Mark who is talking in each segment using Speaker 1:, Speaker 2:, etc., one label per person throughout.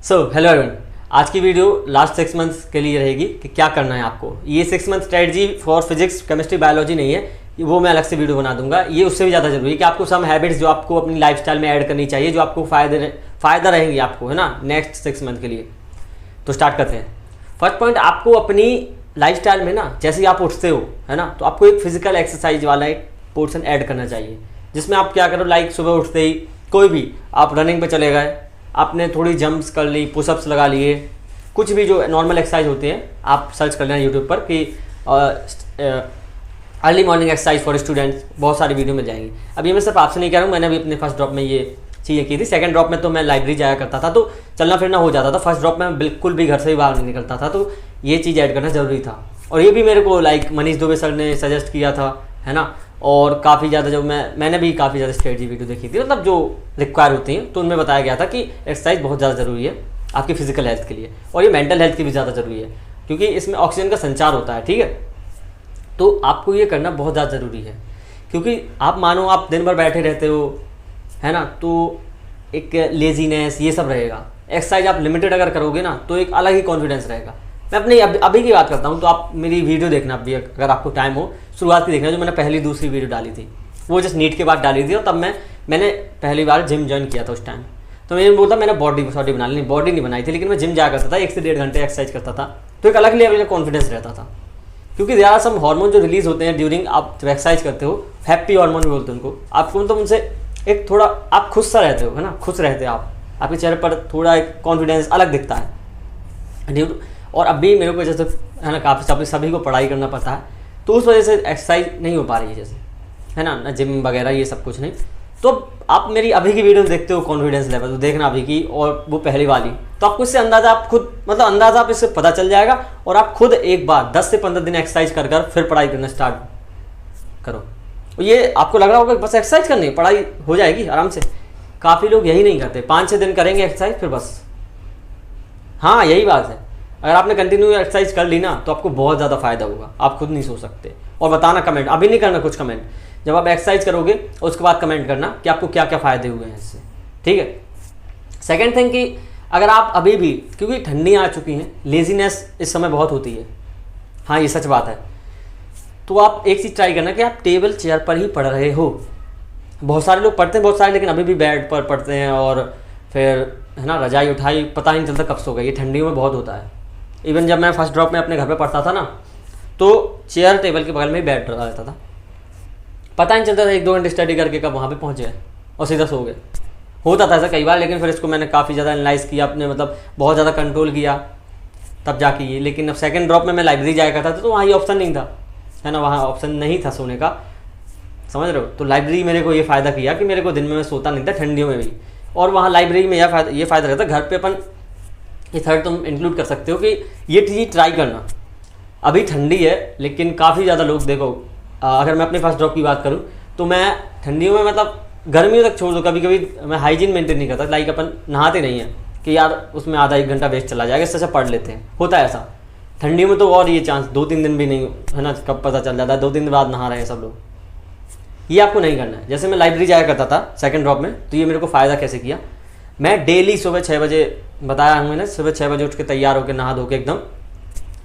Speaker 1: Hello everyone. आज की video last 6 months के लिए रहेगी कि क्या करना है आपको। ये 6 month strategy for physics chemistry biology नहीं है, वो मैं अलग से वीडियो बना दूंगा। ये उससे भी ज़्यादा जरूरी है कि आपको सम हैबिट्स जो आपको अपनी लाइफस्टाइल में ऐड करनी चाहिए, जो आपको फ़ायदा रहेंगी आपको, है ना, नेक्स्ट 6 मंथ के लिए। तो स्टार्ट करते हैं। फर्स्ट पॉइंट, आपको अपनी लाइफस्टाइल में ना, जैसे ही आप उठते हो, है ना, तो आपको एक फिजिकल एक्सरसाइज वाला एक पोर्शन ऐड करना चाहिए, जिसमें आप क्या करो, लाइक सुबह उठते ही कोई भी आप रनिंग पे चले गए, आपने थोड़ी जंप्स कर ली, पुशअप्स लगा लिए, कुछ भी जो नॉर्मल एक्सरसाइज होते हैं आप सर्च कर लेना यूट्यूब पर कि early morning exercise for students, बहुत सारी वीडियो मिल जाएंगी। अब ये मैं सिर्फ आपसे नहीं कह रहा हूँ, मैंने भी अपने फर्स्ट ड्रॉप में ये चीज़ें की थी। सेकंड ड्रॉप में तो मैं लाइब्रेरी जाया करता था, तो चलना फिरना हो जाता था। फर्स्ट ड्रॉप में मैं बिल्कुल भी घर से ही बाहर नहीं निकलता था, तो ये चीज़ ऐड करना ज़रूरी था। और ये भी मेरे को लाइक मनीष दुबे सर ने सजेस्ट किया था, है ना, और काफ़ी ज़्यादा जब मैंने भी काफ़ी ज़्यादा स्ट्रेटजी वीडियो देखी थी, मतलब जो रिक्वायर होती हैं, तो उनमें बताया गया था कि एक्सरसाइज बहुत ज़्यादा ज़रूरी है आपकी फिजिकल हेल्थ के लिए, और ये मेंटल हेल्थ की भी ज़्यादा ज़रूरी है, क्योंकि इसमें ऑक्सीजन का संचार होता है। ठीक है, तो आपको ये करना बहुत ज़्यादा ज़रूरी है, क्योंकि आप मानो आप दिन भर बैठे रहते हो, है ना, तो एक लेजीनेस ये सब रहेगा। एक्सरसाइज आप लिमिटेड अगर करोगे ना, तो एक अलग ही कॉन्फिडेंस रहेगा। मैं अपनी अभी की बात करता हूँ, तो आप मेरी वीडियो देखना अभी, अगर आपको टाइम हो, शुरुआत की देखना, जो मैंने पहली दूसरी वीडियो डाली थी, वो जस्ट नीट के बाद डाली थी, और तब मैंने पहली बार जिम ज्वाइन किया था उस टाइम। तो मैंने बोलता मैंने बॉडी बना ली, बॉडी नहीं बनाई थी, लेकिन मैं जिम जाया करता था, 1 से 1.5 घंटे एक्सरसाइज करता था, तो एक अलग लेवल का कॉन्फिडेंस रहता था। क्योंकि देयर आर सम हार्मोन जो रिलीज होते हैं ड्यूरिंग आप जब एक्सरसाइज करते हो, हैप्पी हार्मोन भी बोलते हैं उनको। आपको मतलब उनसे एक थोड़ा आप खुश सा रहते हो, है ना, खुश रहते हैं आप, आपके चेहरे पर थोड़ा एक कॉन्फिडेंस अलग दिखता है। और अभी मेरे को जैसे, है ना, काफ़ी सभी को पढ़ाई करना पड़ता है, तो उस वजह से एक्सरसाइज नहीं हो पा रही है, जैसे, है ना, जिम वगैरह ये सब कुछ नहीं। तो आप मेरी अभी की वीडियो देखते हो, कॉन्फिडेंस लेवल तो देखना अभी की और वो पहली वाली, तो आपको इससे अंदाज़ा, आप खुद मतलब अंदाज़ा आप इससे पता चल जाएगा, और आप खुद एक बार 10 से 15 दिन एक्सरसाइज कर फिर पढ़ाई करना स्टार्ट करो। ये आपको लग रहा होगा बस एक्सरसाइज करनी, पढ़ाई हो जाएगी आराम से। काफ़ी लोग यही नहीं करते, 5-6 दिन करेंगे एक्सरसाइज, फिर बस। हाँ, यही बात है। अगर आपने कंटिन्यू एक्सरसाइज कर ली ना, तो आपको बहुत ज़्यादा फायदा होगा, आप खुद नहीं सोच सकते। और बताना कमेंट, अभी नहीं करना कुछ कमेंट, जब आप एक्सरसाइज करोगे उसके बाद कमेंट करना कि आपको क्या क्या फ़ायदे हुए हैं इससे। ठीक है। सेकेंड थिंग कि अगर आप अभी भी, क्योंकि ठंडी आ चुकी हैं, लेजीनेस इस समय बहुत होती है, हाँ ये सच बात है, तो आप एक चीज़ ट्राई करना कि आप टेबल चेयर पर ही पढ़ रहे हो। बहुत सारे लोग पढ़ते हैं, बहुत सारे, लेकिन अभी भी बेड पर पढ़ते हैं, और फिर, है ना, रजाई उठाई, पता नहीं चलता कब सो गए। ये ठंडियों में बहुत होता है। इवन जब मैं फर्स्ट ड्रॉप में अपने घर पे पढ़ता था ना, तो चेयर टेबल के बगल में ही बैठ रहता था, पता नहीं चलता था 1-2 घंटे स्टडी करके कब वहाँ पे पहुँच गए और सीधा सो गए। होता था ऐसा कई बार, लेकिन फिर इसको मैंने काफ़ी ज़्यादा एनालाइज़ किया, अपने मतलब बहुत ज़्यादा कंट्रोल किया, तब जाके ये। लेकिन अब सेकंड ड्रॉप में मैं लाइब्रेरी जाया करता था, तो वहाँ ये ऑप्शन नहीं था, है ना, वहाँ ऑप्शन नहीं था सोने का, समझ रहे हो। तो लाइब्रेरी मेरे को ये फ़ायदा किया कि मेरे को दिन में मैं सोता नहीं था, ठंडियों में भी। और वहाँ लाइब्रेरी में ये फ़ायदा रहता, घर पे अपन ये थर्ड तुम इंक्लूड कर सकते हो कि ये चीज़ ट्राई करना। अभी ठंडी है, लेकिन काफ़ी ज़्यादा लोग, देखो अगर मैं अपने फर्स्ट ड्रॉप की बात करूँ, तो मैं ठंडियों में, मतलब गर्मियों तक छोड़ दो, कभी कभी मैं हाइजीन मेंटेन नहीं करता, लाइक अपन नहाते नहीं हैं कि यार उसमें आधा 1 घंटा वेस्ट चला जाएगा, इससे अच्छा पढ़ लेते हैं, होता है ऐसा। ठंडियों में तो और ये चांस 2-3 दिन भी नहीं, है ना, कब पता चल जाता है, 2-3 दिन बाद नहा रहे हैं सब लोग। ये आपको नहीं करना है। जैसे मैं लाइब्रेरी जाया करता था सेकंड ड्रॉप में, तो ये मेरे को फ़ायदा कैसे किया, मैं डेली सुबह 6 बजे, बताया हूँ मैंने, सुबह 6 बजे उठ के तैयार होकर नहा धो के एकदम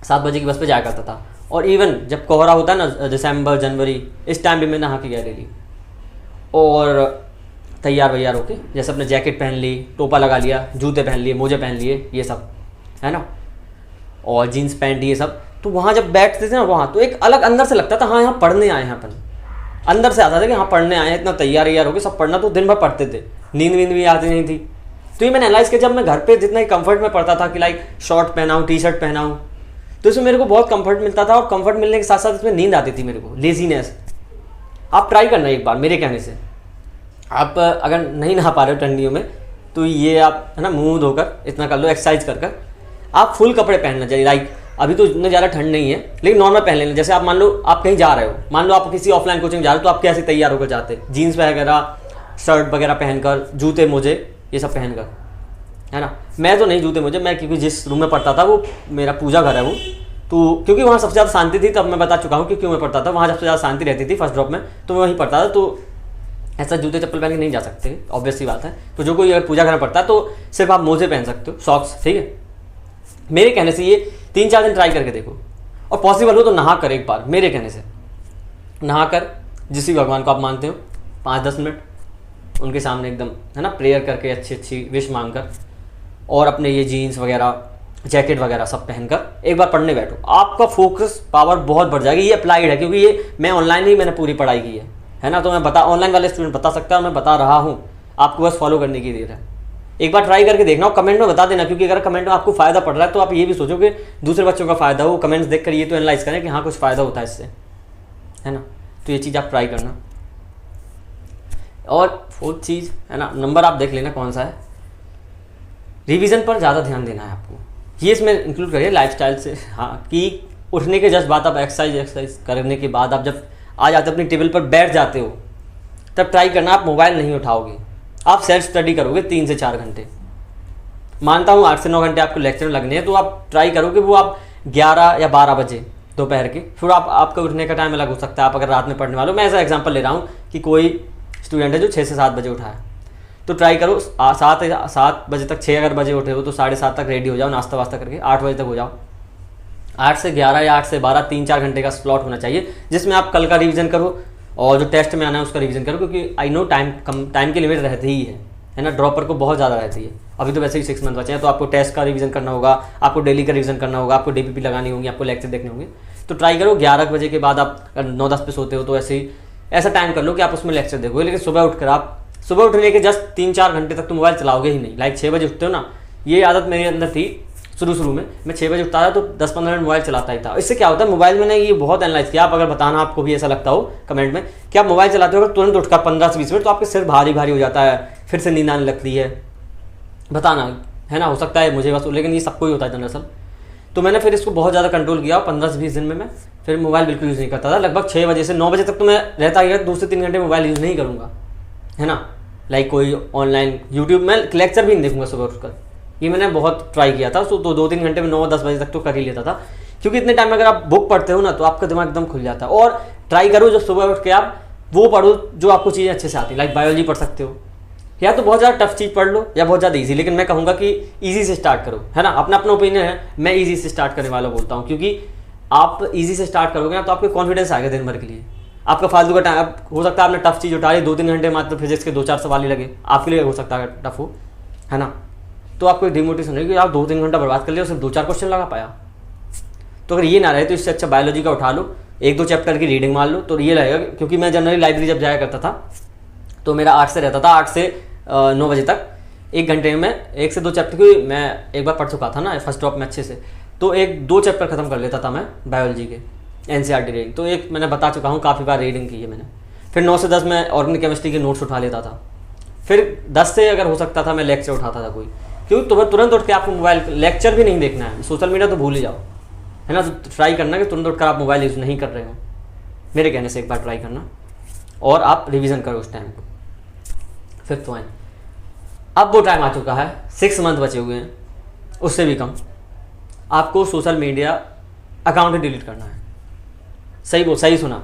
Speaker 1: 7 बजे की बस पे जाया करता था। और इवन जब कोहरा होता है ना, दिसंबर जनवरी, इस टाइम भी मैं नहा के गया डेली, और तैयार होके, जैसे अपने जैकेट पहन ली, टोपा लगा लिया, जूते पहन लिए, मोजे पहन लिए, ये सब, है ना, और जीन्स पैंट ये सब। तो वहाँ जब बैठते थे ना, वहाँ तो एक अलग अंदर से लगता था, हाँ यहाँ पढ़ने आए हैं अपन, अंदर से आता था कि हाँ पढ़ने आए हैं, इतना तैयार होकर सब पढ़ना। तो दिन भर पढ़ते थे, नींद भी आती नहीं थी। तो ये मैंने एनालाइज किया, जब मैं घर पे जितना ही कंफर्ट में पढ़ता था कि लाइक शॉर्ट पहनाऊँ, टी-शर्ट पहनाऊँ, तो इसमें मेरे को बहुत कंफर्ट मिलता था, और कंफर्ट मिलने के साथ साथ इसमें नींद आती थी मेरे को, लेजीनेस। आप ट्राई करना एक बार मेरे कहने से। आप अगर नहीं नहा पा रहे हो ठंडियों में, तो ये आप, है ना, मुँह धोकर इतना कर लो, एक्सरसाइज कर आप फुल कपड़े पहनना चाहिए। लाइक अभी तो इतने ज़्यादा ठंड नहीं है, लेकिन नॉर्मल पहन लेना। जैसे आप मान लो आप कहीं जा रहे हो, मान लो आप किसी ऑफलाइन कोचिंग जा रहे हो, तो आप कैसे तैयार होकर जाते, जीन्स वगैरह, शर्ट वगैरह पहनकर, जूते मोजे ये सब पहनकर, है ना। मैं तो नहीं जूते मोजे, मैं क्योंकि जिस रूम में पढ़ता था वो मेरा पूजा घर है वो, तो क्योंकि वहाँ सबसे ज़्यादा शांति थी, तब मैं बता चुका हूँ कि क्यों मैं पढ़ता था, वहाँ सबसे ज़्यादा शांति रहती थी फर्स्ट ड्रॉप में, तो मैं वहीं पढ़ता था। तो ऐसा जूते चप्पल पहन के नहीं जा सकते, ऑब्वियस सी बात है। तो जो कोई अगर पूजा करना पड़ता है तो सिर्फ आप मोजे पहन सकते हो, सॉक्स, ठीक है। मेरे कहने से ये 3-4 दिन ट्राई करके देखो, और पॉसिबल हो तो नहा कर एक बार, मेरे कहने से नहा कर जिस भी भगवान को आप मानते हो 5-10 मिनट उनके सामने एकदम, है ना, प्रेयर करके अच्छी अच्छी विश मांग कर, और अपने ये जीन्स वगैरह, जैकेट वगैरह सब पहनकर एक बार पढ़ने बैठो। आपका फोकस पावर बहुत बढ़ जाएगी। ये अप्लाइड है, क्योंकि ये मैं ऑनलाइन ही मैंने पूरी पढ़ाई की है ना। तो मैं बता, ऑनलाइन वाले स्टूडेंट बता सकता है, और मैं बता रहा हूँ, आपको बस फॉलो करने की देर है। एक बार ट्राई करके देखना और कमेंट में बता देना, क्योंकि अगर कमेंट में आपको फायदा पड़ रहा है तो आप ये भी सोचो कि दूसरे बच्चों का फायदा हो। कमेंट्स देखकर ये तो एनालाइज करें कि हाँ कुछ फायदा होता है इससे, है ना। तो ये चीज़ आप ट्राई करना। और 4th चीज़ है ना, नंबर आप देख लेना कौन सा है। रिवीजन पर ज़्यादा ध्यान देना है आपको, ये इसमें इंक्लूड करिए लाइफस्टाइल से। हाँ, कि उठने के जस्ट बाद आप एक्सरसाइज करने के बाद आप जब आ जाते अपनी टेबल पर बैठ जाते हो, तब ट्राई करना आप मोबाइल नहीं उठाओगे, आप सेल्फ स्टडी करोगे 3 से 4 घंटे। मानता हूँ 8 से 9 घंटे आपको लेक्चर में लगने हैं, तो आप ट्राई करोगे वो आप 11 या 12 बजे दोपहर के, फिर आपका उठने का टाइम अलग हो सकता है। आप अगर रात में पढ़ने वाले हो, मैं ऐसा एग्जांपल ले रहा हूँ कि कोई स्टूडेंट है जो 6 से 7 बजे उठा है, तो ट्राई करो 7 बजे तक, 6 अगर बजे उठे हो तो 7:30 तक रेडी हो जाओ, नाश्ता वास्ता करके 8 बजे तक हो जाओ। 8 से 11 या 8 से 12 3-4 घंटे का स्लॉट होना चाहिए, जिसमें आप कल का रिवीजन करो और जो टेस्ट में आना है उसका रिवीजन करो, क्योंकि आई नो टाइम की लिमिट रहती ही है ना। ड्रॉपर को बहुत ज़्यादा रहती है। अभी तो वैसे ही 6 मंथ बचे हैं, तो आपको टेस्ट का रिवीजन करना होगा, आपको डेली का रिवीजन करना होगा, आपको डीपीपी लगानी होगी, आपको लेक्चर देखने होंगे। तो ट्राई करो 11 बजे के बाद आप 9-10 पे सोते हो तो ऐसा टाइम कर लो कि आप उसमें लेक्चर देखोगे। लेकिन सुबह उठने के जस्ट 3-4 घंटे तक तो मोबाइल चलाओगे ही नहीं। लाइक 6 बजे उठते हो ना, ये आदत मेरे अंदर थी शुरू में। मैं 6 बजे उठता था तो 10-15 मिनट मोबाइल चलाता ही था। इससे क्या होता है, मोबाइल में ये बहुत एनालाइज किया। आप अगर बताना आपको भी ऐसा लगता हो कमेंट में कि आप मोबाइल चलाते हो अगर तुरंत उठकर 15 से 20 मिनट, तो आपके सिर भारी हो जाता है, फिर से नींद आने लगती है। बताना, है ना, हो सकता है मुझे बस, लेकिन ये सबको ही होता है दरअसल। तो मैंने फिर इसको बहुत ज़्यादा कंट्रोल किया, 15 से 20 दिन में मैं फिर मोबाइल बिल्कुल यूज़ नहीं करता था। लगभग 6 बजे से 9 बजे तक तो मैं रहता ही 2 से 3 घंटे मोबाइल यूज़ नहीं करूँगा, है ना। लाइक कोई ऑनलाइन यूट्यूब में लेक्चर भी नहीं देखूंगा सुबह उठकर। ये मैंने बहुत ट्राई किया था। तो 2-3 घंटे में 9-10 बजे तक तो कर ही लेता था, क्योंकि इतने टाइम में अगर आप बुक पढ़ते हो ना तो आपका दिमाग एकदम खुल जाता है। और ट्राई करो जो सुबह उठ के आप वो पढ़ो जो आपको चीज़ें अच्छे से आती है। लाइक बायोलॉजी पढ़ सकते हो, या तो बहुत ज़्यादा टफ चीज़ पढ़ लो या बहुत ज़्यादा ईजी, लेकिन मैं कहूँगा कि ईजी से स्टार्ट करो, है ना। अपना ओपिनियन है, मैं ईजी से स्टार्ट करने वाला बोलता हूँ, क्योंकि आप ईजी से स्टार्ट करोगे ना तो आपको कॉन्फिडेंस आएगा दिन भर के लिए। आपका फालतू का टाइम, हो सकता है आपने टफ चीज़ उठा ली, 2-3 घंटे मात्र फिजिक्स के 2-4 सवाल ही लगे, आपके लिए हो सकता है टफ हो, है ना। तो आपको डिमोटिवेशन होगी कि आप 2-3 घंटा बर्बाद कर लिया, सिर्फ 2-4 क्वेश्चन लगा पाया। तो अगर ये ना रहे तो इससे अच्छा बायोलॉजी का उठा लो, 1-2 चैप्टर की रीडिंग मार लो, तो ये रहेगा। क्योंकि मैं जनरली लाइब्रेरी जब जाया करता था तो मेरा 8 से रहता था, 8 से 9 बजे तक 1 घंटे में 1 से 2 चैप्टर की मैं एक बार पढ़ चुका था ना फर्स्ट ड्रॉप में अच्छे से, तो 1-2 चैप्टर खत्म कर लेता था मैं बायोलॉजी के, NCERT रीडिंग। तो एक मैंने बता चुका हूँ, काफ़ी बार रीडिंग की है मैंने। फिर 9 से 10 मैं ऑर्गेनिक केमिस्ट्री के नोट्स उठा लेता था। फिर 10 से अगर हो सकता था मैं लेक्चर उठाता था कोई, क्योंकि तुम्हें तुरंत उठ के आपको मोबाइल लेक्चर भी नहीं देखना है, सोशल मीडिया तो भूल ही जाओ, है ना। तो ट्राई करना कि तुरंत उठकर आप मोबाइल यूज़ नहीं कर रहे हो, मेरे कहने से एक बार ट्राई करना, और आप रिवीजन करो उस टाइम को। 5th पॉइंट, अब वो टाइम आ चुका है, 6 मंथ बचे हुए हैं, उससे भी कम, आपको सोशल मीडिया अकाउंट डिलीट करना है। सही सुना,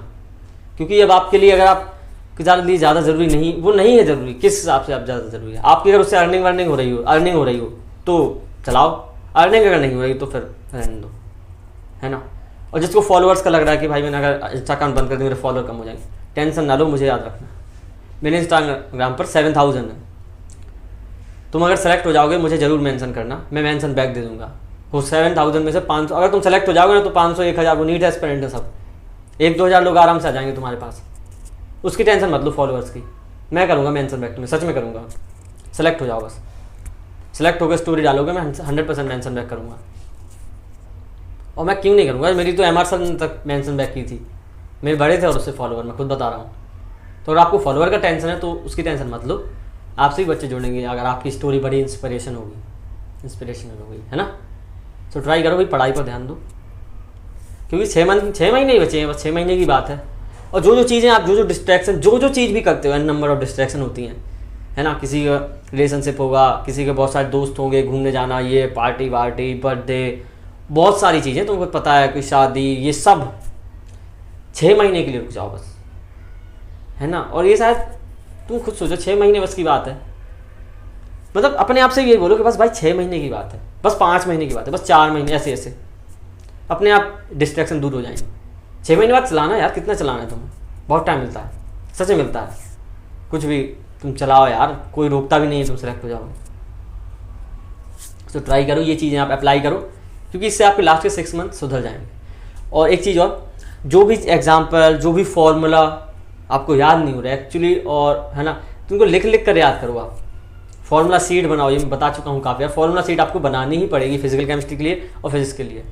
Speaker 1: क्योंकि अब आपके लिए अगर आप लिए ज़्यादा ज़रूरी नहीं, वो नहीं है ज़रूरी। किस हिसाब से आप ज़्यादा ज़रूरी है आपकी, अगर उससे अर्निंग हो रही हो तो चलाओ, अर्निंग अगर नहीं हो रही तो फिर रहने दो, है ना। और जिसको फॉलोअर्स का लग रहा है कि भाई मैंने अगर इंस्टा अकाउंट बंद कर दिया मेरे फॉलोअर कम हो जाएंगे, टेंशन ना लो, मुझे याद रखना मेरे इंस्टाग्राम पर 7000 है। तुम अगर सेलेक्ट हो जाओगे मुझे ज़रूर मेंशन करना, मैं मेंशन बैक दे दूंगा। वो 7000 में से 500 अगर तुम सेलेक्ट हो जाओगे ना तो 500-1000 वो नीट एस्पिरेंट है सब, 1-2 हज़ार लोग आराम से आ जाएंगे तुम्हारे पास। उसकी टेंशन मत लो फॉलोअर्स की, मैं करूँगा मेंशन बैक, तुम्हें सच में करूँगा। सेलेक्ट हो जाओ बस, सेलेक्ट होकर स्टोरी डालोगे मैं 100% मेंशन बैक करूँगा। और मैं क्यों नहीं करूँगा, मेरी तो MR सर तक मेंशन बैक की थी, मेरे बड़े थे और उससे फॉलोअर, मैं खुद बता रहा हूँ। तो अगर आपको फॉलोअर का टेंशन है तो उसकी टेंशन मत लो, आपसे ही बच्चे जुड़ेंगे अगर आपकी स्टोरी बड़ी इंस्पिरेशनल होगी, है ना। तो ट्राई करो भाई, पढ़ाई पर ध्यान दो, क्योंकि 6 महीने ही बचे हैं, बस 6 महीने की बात है। और जो चीज़ें आप जो डिस्ट्रैक्शन जो चीज़ भी करते हो, एन नंबर ऑफ डिस्ट्रैक्शन होती हैं, है ना। किसी का रिलेशनशिप होगा, किसी के बहुत सारे दोस्त होंगे, घूमने जाना, ये पार्टी बर्थडे, बहुत सारी चीज़ें तुमको पता है, कोई शादी, ये सब 6 महीने के लिए रुक जाओ बस, है ना। और ये शायद तुम खुद सोचो 6 महीने बस की बात है, मतलब अपने आप से ये बोलो कि बस भाई 6 महीने की बात है, बस 5 महीने की बात है, बस 4 महीने, ऐसे ऐसे अपने आप डिस्ट्रैक्शन दूर हो जाएंगे। 6 महीने बाद चलाना यार, कितना चलाना है तुम्हें, बहुत टाइम मिलता है, सच में मिलता है, कुछ भी तुम चलाओ यार, कोई रोकता भी नहीं है, तुम सेलेक्ट हो जाओगे। तो ट्राई करो, ये चीज़ें आप अप्लाई करो, क्योंकि इससे आपके लास्ट के 6 मंथ सुधर जाएंगे। और एक चीज़ और, जो भी एग्जाम्पल, जो भी फॉर्मूला आपको याद नहीं हो रहा है एक्चुअली, और है ना, तुमको लिख लिख कर याद करो। आप फॉर्मूला सीट बनाओ, ये मैं बता चुका हूँ काफ़ी यार, फॉर्मूला सीट आपको बनानी ही पड़ेगी फिजिकल केमिस्ट्री के लिए और फिजिक्स के लिए,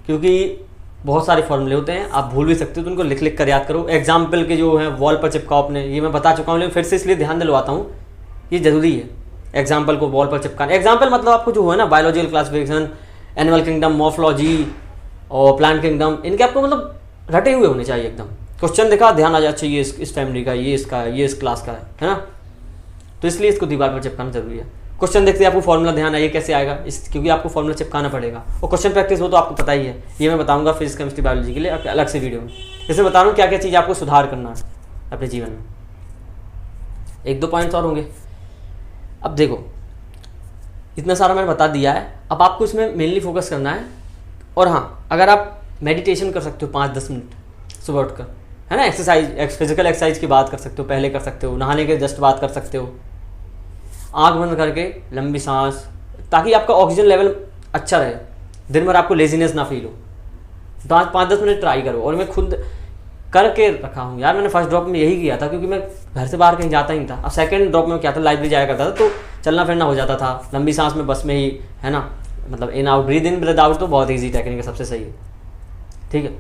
Speaker 1: क्योंकि बहुत सारे फॉर्मूले होते हैं, आप भूल भी सकते हो, तो उनको लिख लिख कर याद करो। एग्जाम्पल के जो हैं वॉल पर चिपकाओ अपने, ये मैं बता चुका हूँ, लेकिन फिर से इसलिए ध्यान दिलवाता हूँ, ये ज़रूरी है एग्जाम्पल को वॉल पर चिपकाना। एग्जाम्पल मतलब आपको जो है ना, biological classification, animal kingdom, morphology और प्लांट किंगडम, इनके आपको मतलब रटे हुए होने चाहिए एकदम। क्वेश्चन देखा, ध्यान आ जाए, अच्छा ये इस फैमिली का, ये इसका है, ये इस क्लास का है ना, तो इसलिए इसको दीवार पर चिपकाना जरूरी है। क्वेश्चन देखते आपको फॉर्मूला ध्यान आइए कैसे आएगा, क्योंकि आपको फॉर्मूला चिपकाना पड़ेगा। और क्वेश्चन प्रैक्टिस हो तो आपको पता ही है, ये मैं बताऊंगा फिजिक्स केमिस्ट्री बायोलॉजी के लिए अलग से वीडियो में। इसमें बता रहा हूँ क्या क्या चीज़ आपको सुधार करना है अपने जीवन में। 1-2 पॉइंट्स और होंगे। अब देखो, इतना सारा मैंने बता दिया है, अब आपको इसमें मेनली फोकस करना है। और हाँ, अगर आप मेडिटेशन कर सकते हो 5-10 मिनट सुबह उठकर, है ना, एक्सरसाइज, फिजिकल एक्सरसाइज की बात कर सकते हो, पहले कर सकते हो, नहाने के जस्ट बात कर सकते हो, आंख बंद करके लंबी सांस, ताकि आपका ऑक्सीजन लेवल अच्छा रहे, दिन भर आपको लेजीनेस ना फील हो। 5-10 मिनट ट्राई करो। और मैं खुद करके रखा हूँ यार, मैंने फर्स्ट ड्रॉप में यही किया था, क्योंकि मैं घर से बाहर कहीं जाता ही नहीं था। अब सेकंड ड्रॉप में क्या था, लाइब्रेरी जाया करता था, तो चलना फिरना हो जाता था, लंबी सांस में बस में ही, है ना, मतलब in out, breathe in breathe out तो बहुत ईजी टेक्निक है, सबसे सही है, ठीक है।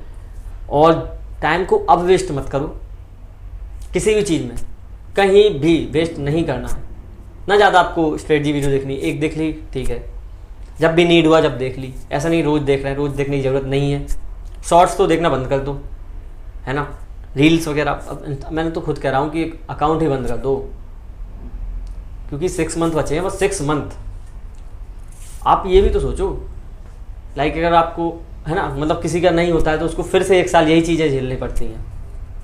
Speaker 1: और टाइम को अब वेस्ट मत करो, किसी भी चीज़ में कहीं भी वेस्ट नहीं करना है ना। ज़्यादा आपको स्ट्रेटजी वीडियो देखनी, एक देख ली ठीक है, जब भी नीड हुआ जब देख ली, ऐसा नहीं रोज़ देख रहे हैं, रोज़ देखने की ज़रूरत नहीं है। शॉर्ट्स तो देखना बंद कर दो, है ना, रील्स वगैरह। अब मैंने तो खुद कह रहा हूँ कि अकाउंट ही बंद कर दो, क्योंकि 6 मंथ बचे हैं, बस 6 मंथ। आप ये भी तो सोचो, लाइक अगर आपको, है ना, मतलब किसी का नहीं होता है तो उसको फिर से 1 साल यही चीज़ें झेलनी पड़ती हैं,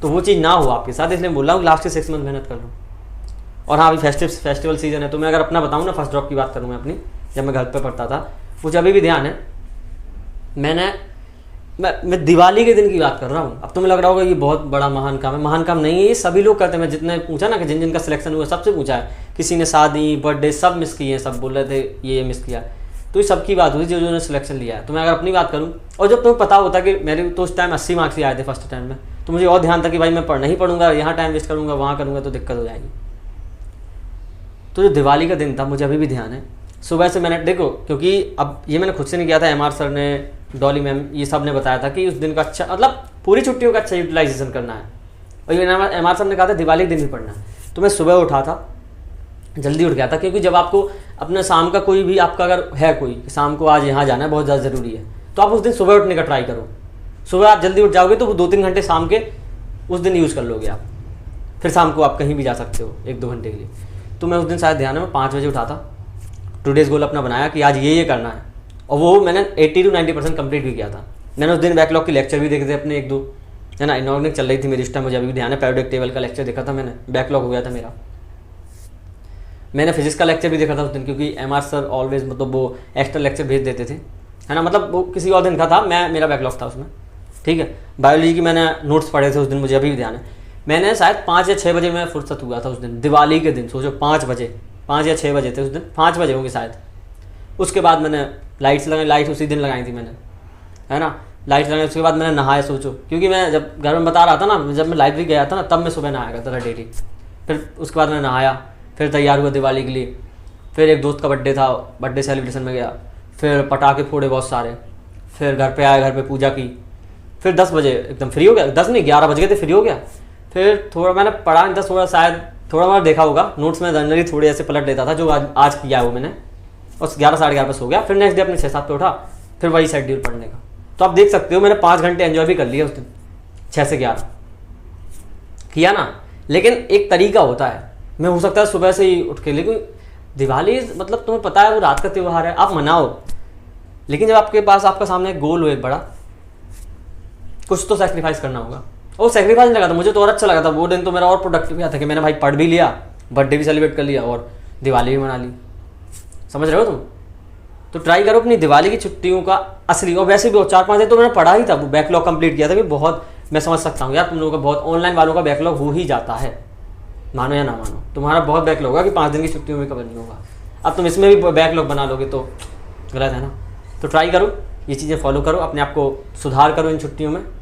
Speaker 1: तो वो चीज़ ना हो आपके साथ, इसलिए बोल रहा हूँ लास्ट के 6 मंथ मेहनत कर लो। और हाँ, अभी फेस्टिवल सीजन है, तो मैं अगर अपना बताऊँ ना, फर्स्ट ड्रॉप की बात करूँ मैं अपनी, जब मैं घर पे पढ़ता था, मुझे अभी भी ध्यान है, मैं दिवाली के दिन की बात कर रहा हूँ। अब तुम्हें लग रहा होगा ये बहुत बड़ा महान काम है, महान काम नहीं है, ये सभी लोग करते हैं। मैं जितने पूछा ना कि जिन जिनका सिलेक्शन हुआ, सबसे पूछा है, किसी ने शादी, बर्थडे सब मिस किए हैं, सब बोल रहे थे ये मिस किया, तो ये सबकी बात हुई जिन्होंने सिलेक्शन लिया है। तो मैं अगर अपनी बात करूँ, और जब तुम्हें पता होता कि मेरे तो उस टाइम 80 मार्क्स ही आए थे फर्स्ट टाइम में, तो मुझे और ध्यान था कि भाई मैं नहीं पढ़ूंगा, यहाँ टाइम वेस्ट करूँगा, वहाँ करूँगा तो दिक्कत हो जाएगी। तो जो दिवाली का दिन था, मुझे अभी भी ध्यान है, सुबह से मैंने देखो, क्योंकि अब ये मैंने खुद से नहीं किया था, MR सर ने, डॉली मैम, ये सब ने बताया था कि उस दिन का अच्छा, मतलब पूरी छुट्टियों का अच्छा यूटिलाइजेशन करना है। और ये MR सर ने कहा था दिवाली के दिन भी पढ़ना है। तो मैं सुबह उठा था, जल्दी उठ गया था, क्योंकि जब आपको अपना शाम का कोई भी आपका अगर है कोई शाम को आज यहाँ जाना है, बहुत ज़्यादा ज़रूरी है, तो आप उस दिन सुबह उठने का ट्राई करो। सुबह आप जल्दी उठ जाओगे तो वो 2-3 घंटे शाम के उस दिन यूज़ कर लोगे आप, फिर शाम को आप कहीं भी जा सकते हो 1-2 घंटे के लिए। तो मैं उस दिन शायद ध्यान है, मैं 5 बजे उठा था, टूडेज गोल अपना बनाया कि आज ये करना है, और वो मैंने 80-90% कंप्लीट भी किया था। मैंने उस दिन बैकलॉग के लेक्चर भी देखे थे अपने 1-2, है ना, इनऑर्गेनिक चल रही थी मेरी उस टाइम, मुझे अभी भी ध्यान है, पेरियोडिक टेबल का लेक्चर देखा था मैंने, बैकलॉग हो गया था मेरा। मैंने फिजिक्स का लेक्चर भी देखा था उस दिन, क्योंकि MR सर ऑलवेज मतलब वो एक्स्ट्रा लेक्चर भेज देते थे, है ना, मतलब वो किसी और दिन का था, मेरा बैकलॉग था उसमें, ठीक है। बायोलॉजी की मैंने नोट्स पढ़े थे उस दिन, मुझे अभी भी ध्यान है। मैंने शायद 5 या 6 बजे में फुर्सत हुआ था उस दिन, दिवाली के दिन, सोचो 5 या 6 बजे थे उस दिन, 5 बजे होंगे शायद। उसके बाद मैंने लाइट्स लगाई, लाइट्स उसी दिन लगाई थी मैंने, है ना, लाइट्स लगाई। उसके बाद मैंने नहाया, सोचो, क्योंकि मैं जब घर में बता रहा था ना, जब मैं लाइब्रेरी गया था ना, तब मैं सुबह नहाया करता था डेली। फिर उसके बाद मैं नहाया, फिर तैयार हुआ दिवाली के लिए, फिर एक दोस्त का बर्थडे था, बर्थडे सेलिब्रेशन में गया, फिर पटाखे फोड़े बहुत सारे, फिर घर पे आया, घर पे पूजा की, फिर 10 बजे एकदम फ्री हो गया, 10 नहीं 11 बज गए थे, फ्री हो गया। फिर थोड़ा मैंने पढ़ा नहीं था, थोड़ा शायद थोड़ा मैंने देखा होगा नोट्स में, जनरली थोड़े ऐसे पलट लेता था जो आज किया है वो मैंने, और 11-11:30 पे सो गया। फिर नेक्स्ट डे अपने 6-7 पे उठा, फिर वही शेड्यूल पढ़ने का। तो आप देख सकते हो मैंने 5 घंटे एंजॉय भी कर लिया उस दिन, 6 से 11 किया ना। लेकिन एक तरीका होता है, मैं हो सकता है सुबह से ही उठ के, लेकिन दिवाली मतलब तुम्हें पता है वो रात का त्यौहार है, आप मनाओ, लेकिन जब आपके पास आपका सामने गोल हो एक बड़ा, कुछ तो सेक्रीफाइस करना होगा। और सेक्रीफाइस नहीं लगा था, मुझे तो और अच्छा लगा था। वो दिन तो मेरा और प्रोडक्टिव था कि मैंने भाई पढ़ भी लिया, बर्थडे भी सेलिब्रेट कर लिया और दिवाली भी मना ली। समझ रहे हो तुम? तो ट्राई करो अपनी दिवाली की छुट्टियों का असली। और वैसे भी 4-5 दिन तो मैंने पढ़ा ही था, वो बैकलॉग कंप्लीट किया था कि बहुत, मैं समझ सकता हूँ यार तुम लोगों का बहुत, ऑनलाइन वालों का बैकलॉग हो ही जाता है, मानो या ना मानो। तुम्हारा बहुत बैकलॉग होगा कि 5 दिन की छुट्टियों में कवर नहीं होगा। अब तुम इसमें भी बैकलॉग बना लोगे तो गलत है ना। तो ट्राई करो, ये चीज़ें फॉलो करो, अपने आप को सुधार करो इन छुट्टियों में।